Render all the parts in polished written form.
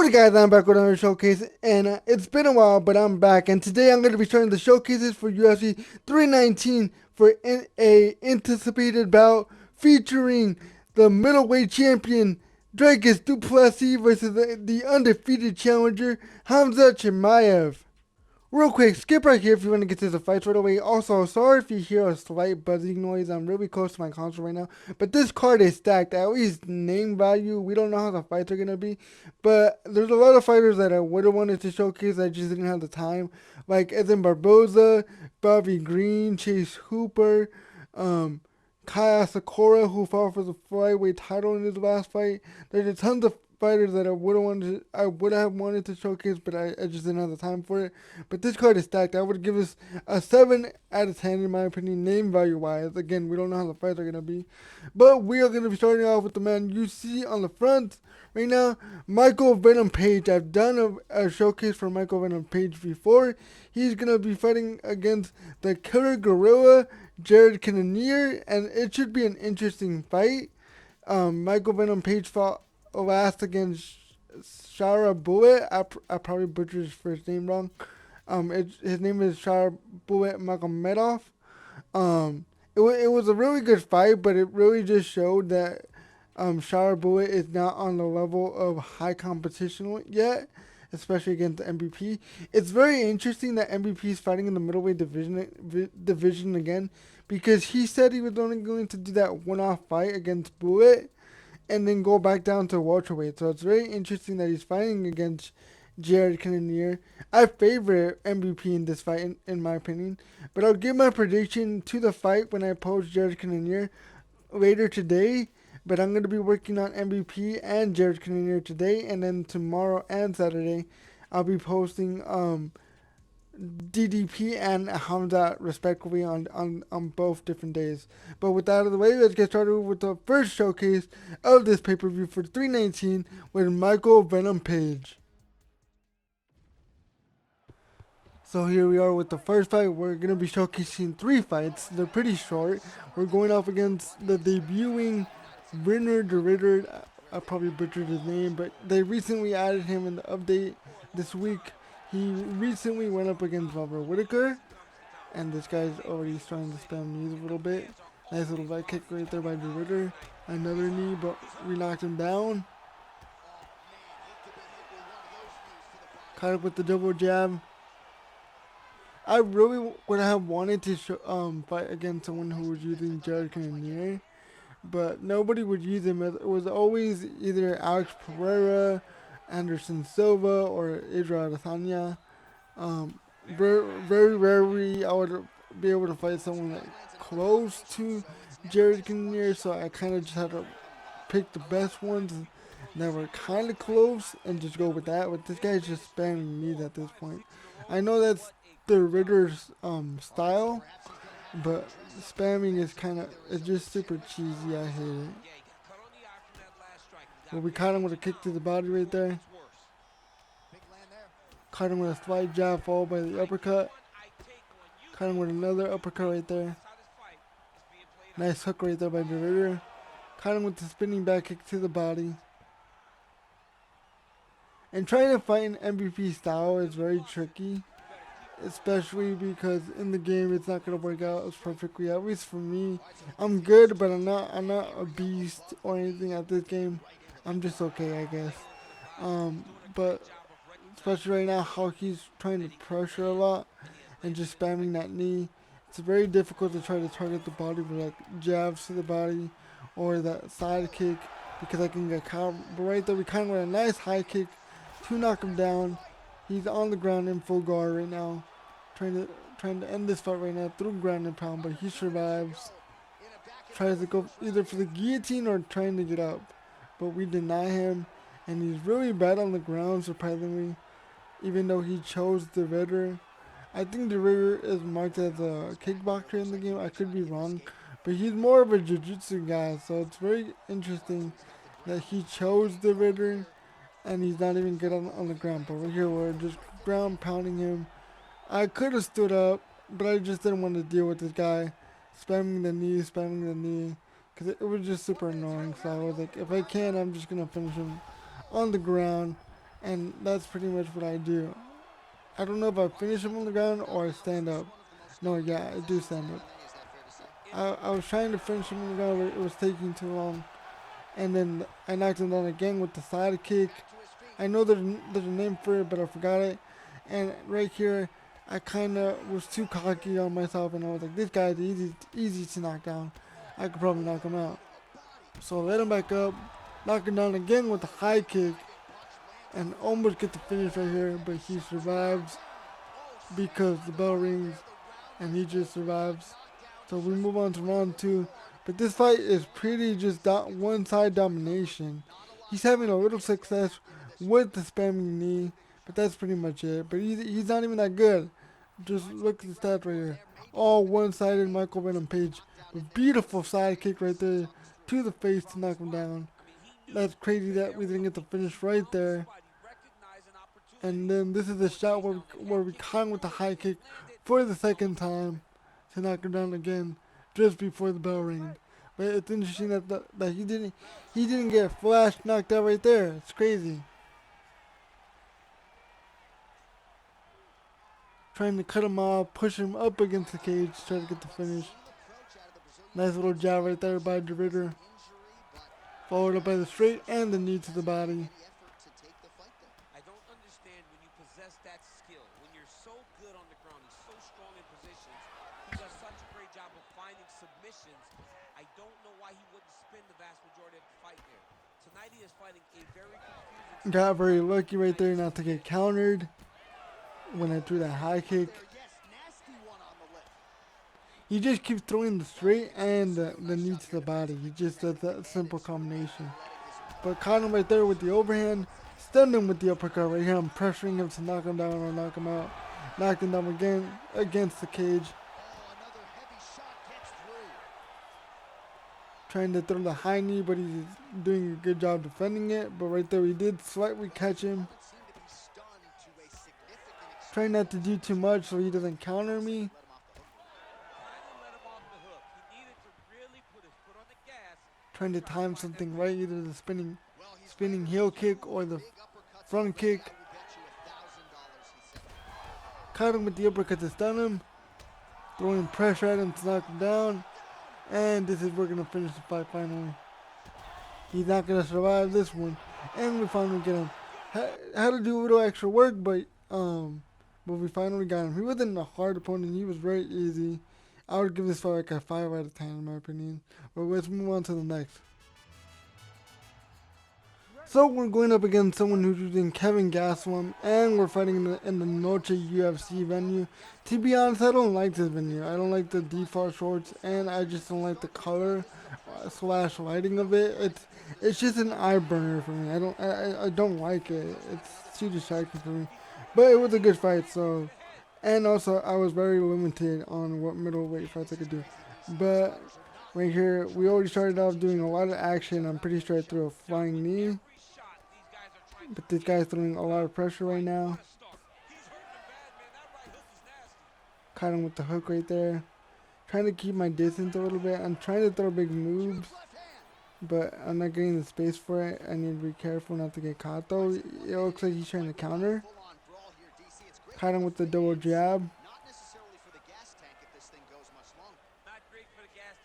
What guys, I'm back with another showcase, and it's been a while, but I'm back, and today I'm going to be starting the showcases for UFC 319 for a anticipated bout featuring the middleweight champion Dragos du Plessis versus the undefeated challenger Hamza Chimaev. Real quick, skip right here if you want to get to the fights right away. Also, sorry if you hear a slight buzzing noise. I'm really close to my console right now. But this card is stacked. At least name value. We don't know how the fights are going to be. But there's a lot of fighters that I would have wanted to showcase. I just didn't have the time. Like Edson Barboza, Bobby Green, Chase Hooper, Kaya Sakura, who fought for the flyweight title in his last fight. There's a tons of fighters that I would have wanted to showcase, but I just didn't have the time for it. But this card is stacked. I would give this a 7 out of 10 in my opinion, name value wise. Again, we don't know how the fights are gonna be, but we are gonna be starting off with the man you see on the front right now, Michael Venom Page. I've done a showcase for Michael Venom Page before. He's gonna be fighting against the Killer Gorilla, Jared Cannonier, and it should be an interesting fight. Michael Venom Page fought last against Shara Bullet. I probably butchered his first name wrong. His name is Shara Bullet Magomedov. It was a really good fight, but it really just showed that Shara Bullet is not on the level of high competition yet, especially against MVP. It's very interesting that MVP is fighting in the middleweight division again, because he said he was only going to do that one-off fight against Bullet and then go back down to welterweight. So it's very interesting that he's fighting against Jared Cannonier. I favor MVP in this fight, in my opinion. But I'll give my prediction to the fight when I post Jared Cannonier later today. But I'm going to be working on MVP and Jared Cannonier today. And then tomorrow and Saturday, I'll be posting DDP and Hamza respectively on both different days. But with that out of the way, let's get started with the first showcase of this pay-per-view for 319 with Michael Venom Page. So here we are with the first fight. We're going to be showcasing 3 fights. They're pretty short. We're going off against the debuting Winner the Ritter. I probably butchered his name, but they recently added him in the update this week. He recently went up against Robert Whitaker, and this guy's already starting to spam knees a little bit. Nice little right kick right there by the Ritter. Another knee, but we knocked him down. Caught up with the double jab. I really would have wanted to fight against someone who was using Jared Cannonier, but nobody would use him. It was always either Alex Pereira, Anderson Silva, or Israel Adesanya. Very rarely I would be able to fight someone like close to Jared Cannonier, so I kind of just had to pick the best ones that were kind of close and just go with that. But this guy's just spamming knees at this point. I know that's the Ritter's style, but spamming is it's just super cheesy. I hate it. Well, we caught him with a kick to the body right there. Caught him with a slight jab followed by the uppercut. Caught him with another uppercut right there. Nice hook right there by the Ritter. Caught him with the spinning back kick to the body. And trying to fight an MVP style is very tricky, especially because in the game it's not gonna work out as perfectly. At least for me, I'm good, but I'm not a beast or anything at this game. I'm just okay, I guess. But especially right now, how he's trying to pressure a lot and just spamming that knee, it's very difficult to try to target the body with like jabs to the body or that side kick, because I can get caught. But right there, we kind of went a nice high kick to knock him down. He's on the ground in full guard right now, trying to end this fight right now through ground and pound, but he survives. Tries to go either for the guillotine or trying to get up, but we deny him, and he's really bad on the ground, surprisingly, even though he chose the Ritter. I think the Ritter is marked as a kickboxer in the game. I could be wrong, but he's more of a jiu-jitsu guy, so it's very interesting that he chose the Ritter and he's not even good on the ground. But right here, we're just ground pounding him. I could have stood up, but I just didn't want to deal with this guy spamming the knee, because it was just super annoying. So I was like, if I can, I'm just going to finish him on the ground and that's pretty much what I do. I don't know if I finish him on the ground or I stand up. No, yeah, I do stand up. I was trying to finish him on the ground, but it was taking too long. And then I knocked him down again with the side kick. I know there's a name for it, but I forgot it. And right here, I kind of was too cocky on myself, and I was like, this guy's easy to knock down. I could probably knock him out. So I let him back up, knock him down again with a high kick, and almost get the finish right here, but he survives because the bell rings, and he just survives. So we move on to round 2. But this fight is pretty just one side domination. He's having a little success with the spamming knee, but that's pretty much it. But he's not even that good. Just look at the stats right here. All one-sided Michael Venom Page. A beautiful side kick right there to the face to knock him down. That's crazy that we didn't get the finish right there. And then this is a shot where we caught him with the high kick for the second time to knock him down again just before the bell rang. But it's interesting that he didn't get flash knocked out right there. It's crazy. Trying to cut him off, push him up against the cage, try to get the finish. Nice little jab right there by DeRitter. Followed up by the straight and the knee to the body. I don't understand when you possess that skill, when you're so good on the ground, he's so strong in positions, he does such a great job of finding submissions. I don't know why he wouldn't spin the vast majority of the fight there. Tonight he is fighting a very confusing... Got very lucky right there not to get countered when I threw that high kick. He just keeps throwing the straight and the knee to the body. He just does that simple combination. But caught him right there with the overhand. Stunned him with the uppercut right here. I'm pressuring him to knock him down or knock him out. Knocked him down again against the cage. Trying to throw the high knee, but he's doing a good job defending it. But right there, he did slightly catch him. Trying not to do too much so he doesn't counter me. Trying to time something right, either the spinning heel kick or the front kick. Caught him with the uppercut to stun him. Throwing pressure at him to knock him down. And this is where we're going to finish the fight finally. He's not going to survive this one. And we finally get him. Had to do a little extra work, but we finally got him. He wasn't a hard opponent. He was very easy. I would give this fight like a 5 out of 10 in my opinion. But let's move on to the next. So we're going up against someone who's using Kevin Gastelum, and we're fighting in the Noche UFC venue. To be honest, I don't like this venue. I don't like the default shorts, and I just don't like the color slash lighting of it. It's just an eye burner for me. I don't like it. It's too distracting for me. But it was a good fight, so. And also, I was very limited on what middleweight fights I could do. But right here, we already started off doing a lot of action. I'm pretty sure I threw a flying knee. But this guy's throwing a lot of pressure right now. Caught him with the hook right there. Trying to keep my distance a little bit. I'm trying to throw big moves, but I'm not getting the space for it. I need to be careful not to get caught though. It looks like he's trying to counter. Caught him with the double jab.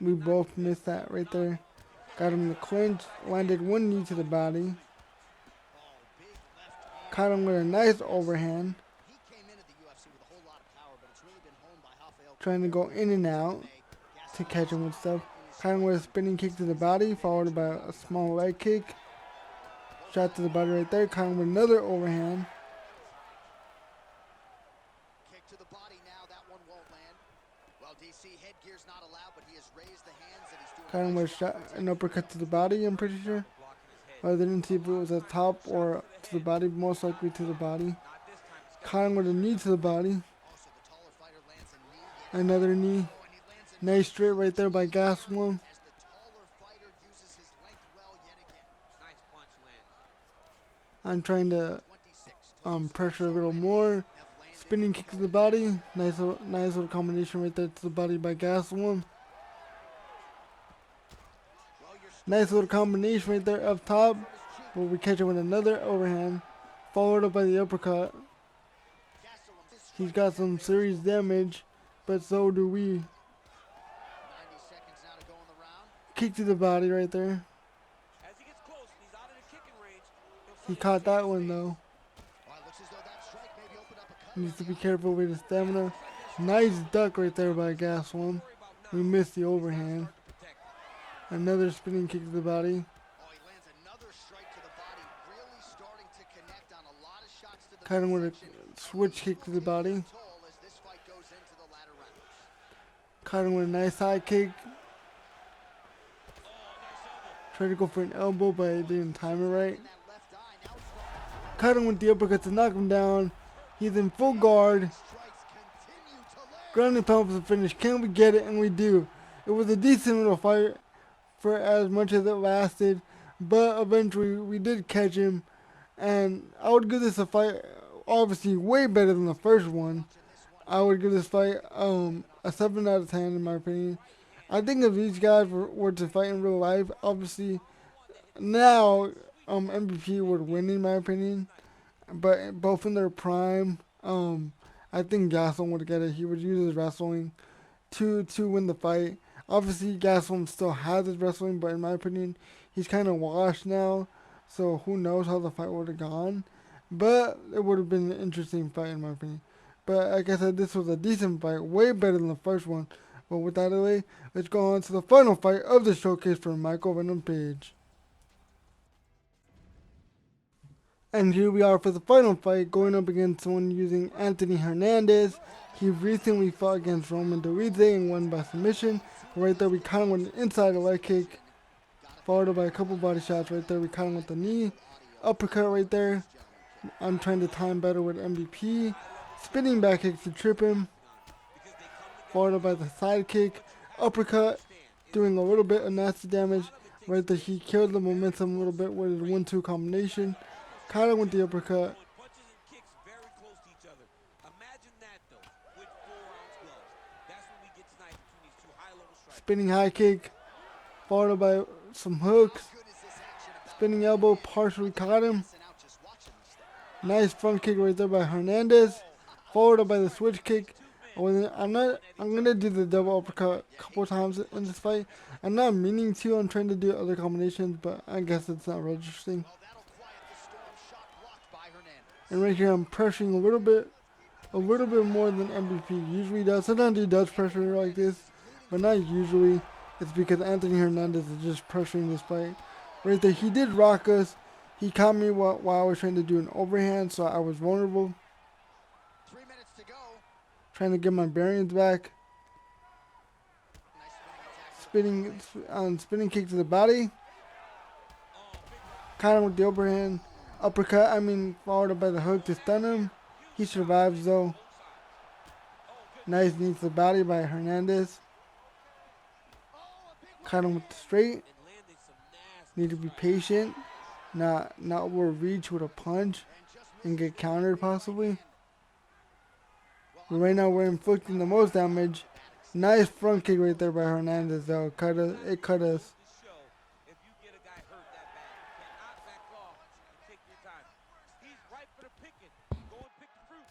We both missed that right there. Got him in the clinch. Landed one knee to the body. Caught him with a nice overhand. Trying to go in and out to catch him with stuff. Caught him with a spinning kick to the body, followed by a small leg kick. Shot to the body right there. Caught him with another overhand. Kick to the body now. That one won't land. Well, DC headgear's not allowed, but he has raised the hands and he's doing. Caught him with an uppercut to the body, I'm pretty sure. I didn't see if it was at top or to the body, most likely to the body. Caught him with a knee to the body. Another knee. Nice straight right there by Gastelum. I'm trying to pressure a little more. Spinning kick to the body. Nice little combination right there to the body by Gastelum. Nice little combination right there up top. But we catch it with another overhand. Followed up by the uppercut. He's got some serious damage, but so do we. 90 seconds now to go in the round. Kick to the body right there. As he gets close and he's out of the kicking range, He caught that one though. Oh, it looks as though that strike maybe opened up a cut. Needs to be careful with his stamina. Nice duck right there by Gaslam. We missed the overhand. Another spinning kick to the body. Oh, he lands another strike to the body, really starting to connect on a lot of shots to the Kind of with a midsection. switch kick to the body. Toll as this fight goes into the latter rounds. Caught him with a nice high kick. Tried to go for an elbow, but it didn't time it right. That left eye now starting Caught him with the uppercut to knock him down. He's in full guard. strikes continue to land. Ground and pound for the finish. Can we get it? And we do. It was a decent little fight for as much as it lasted, but eventually we did catch him. And I would give this a fight, obviously way better than the first one. I would give this fight a 7 out of 10 in my opinion. I think if these guys were to fight in real life, obviously now MVP would win in my opinion. But both in their prime, I think Gaslam would get it. He would use his wrestling to win the fight. Obviously, Gaslam still has his wrestling, but in my opinion, he's kind of washed now. So who knows how the fight would have gone. But it would have been an interesting fight in my opinion. But like I said, this was a decent fight, way better than the first one. But with that out of the way, let's go on to the final fight of the showcase for Michael Venom Page. And here we are for the final fight, going up against someone using Anthony Hernandez. He recently fought against Roman Doridze and won by submission. Right there, we caught him with an inside leg kick, followed up by a couple body shots. Right there, we caught him with the knee, uppercut right there. I'm trying to time better with MVP. Spinning back kicks to trip him, followed up by the side kick, uppercut, doing a little bit of nasty damage. Right there, he killed the momentum a little bit with his 1-2 combination. Caught him with the uppercut. punches and kicks very close to each other. Imagine that though, with 4-ounce gloves. That's when we get tonight between these two high-level strikers. Spinning high kick, followed up by some hooks. Spinning elbow, partially caught him. Nice front kick right there by Hernandez, followed up by the switch kick. I'm gonna do the double uppercut a couple times in this fight. I'm not meaning to. I'm trying to do other combinations, but I guess it's not registering. And right here, I'm pressuring a little bit more than MVP usually does. Sometimes he does pressure like this, but not usually. It's because Anthony Hernandez is just pressuring this fight. Right there, he did rock us. He caught me while I was trying to do an overhand, so I was vulnerable. 3 minutes to go. Trying to get my bearings back. Nice Spinning kick to the body. Caught him with the overhand. Uppercut, followed up by the hook to stun him. He survives though. Nice knee to the body by Hernandez. Caught him with the straight. Need to be patient. Not overreach with a punch and get countered possibly. But right now we're inflicting the most damage. Nice front kick right there by Hernandez though. It cut us. If you get a guy hurt that bad, you cannot back off and take your time. He's ripe for the picking. Go and pick the fruit.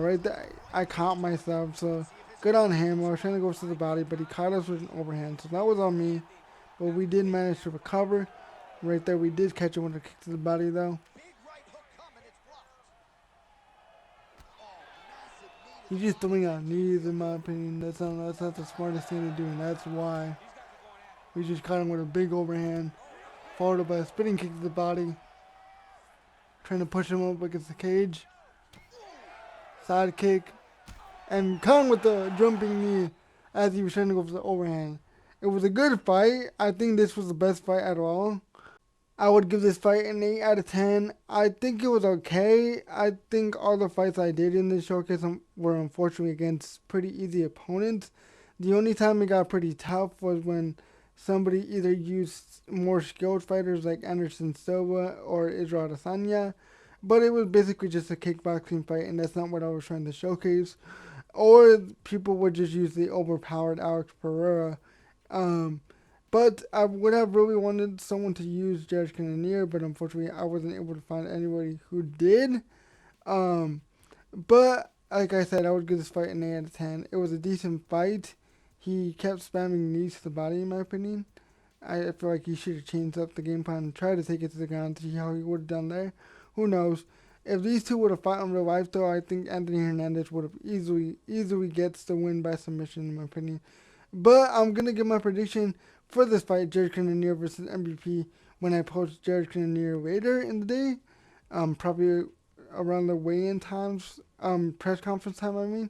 Right there, I caught myself, so good on him. I was trying to go to the body, but he caught us with an overhand, so that was on me. But we did manage to recover. Right there, we did catch him with a kick to the body, though. big right hook coming. It's blocked. Oh, massive knee to He's just throwing out knees, in my opinion. That's not the smartest thing to do, and that's why. We just caught him with a big overhand, followed up by a spinning kick to the body. Trying to push him up against the cage. Side kick. And caught him with the jumping knee as he was trying to go for the overhand. It was a good fight. I think this was the best fight at all. I would give this fight an 8 out of 10. I think it was okay. I think all the fights I did in this showcase were unfortunately against pretty easy opponents. The only time it got pretty tough was when somebody either used more skilled fighters like Anderson Silva or Israel Adesanya. But it was basically just a kickboxing fight, and that's not what I was trying to showcase. Or people would just use the overpowered Alex Pereira But I would have really wanted someone to use Jared Cannonier, but unfortunately I wasn't able to find anybody who did. Um, but like I said, I would give this fight an 8 out of 10. It was a decent fight. He kept spamming knees to the body, in my opinion. I feel like he should have changed up the game plan and tried to take it to the ground to see how he would have done there. Who knows? If these two would have fought in real life, though, I think Anthony Hernandez would have easily gets the win by submission, in my opinion. But I'm gonna give my prediction for this fight, Jared Cannonier versus MVP, when I post Jared Cannonier later in the day. Probably around the weigh-in times, press conference time. I mean,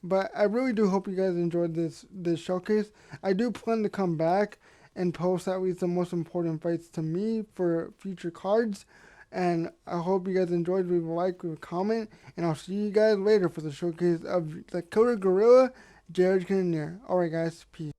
but I really do hope you guys enjoyed this showcase. I do plan to come back and post at least the most important fights to me for future cards. And I hope you guys enjoyed. Leave a like, leave a comment, and I'll see you guys later for the showcase of the Dakota Gorilla, Jared Cannonier. Alright guys, peace.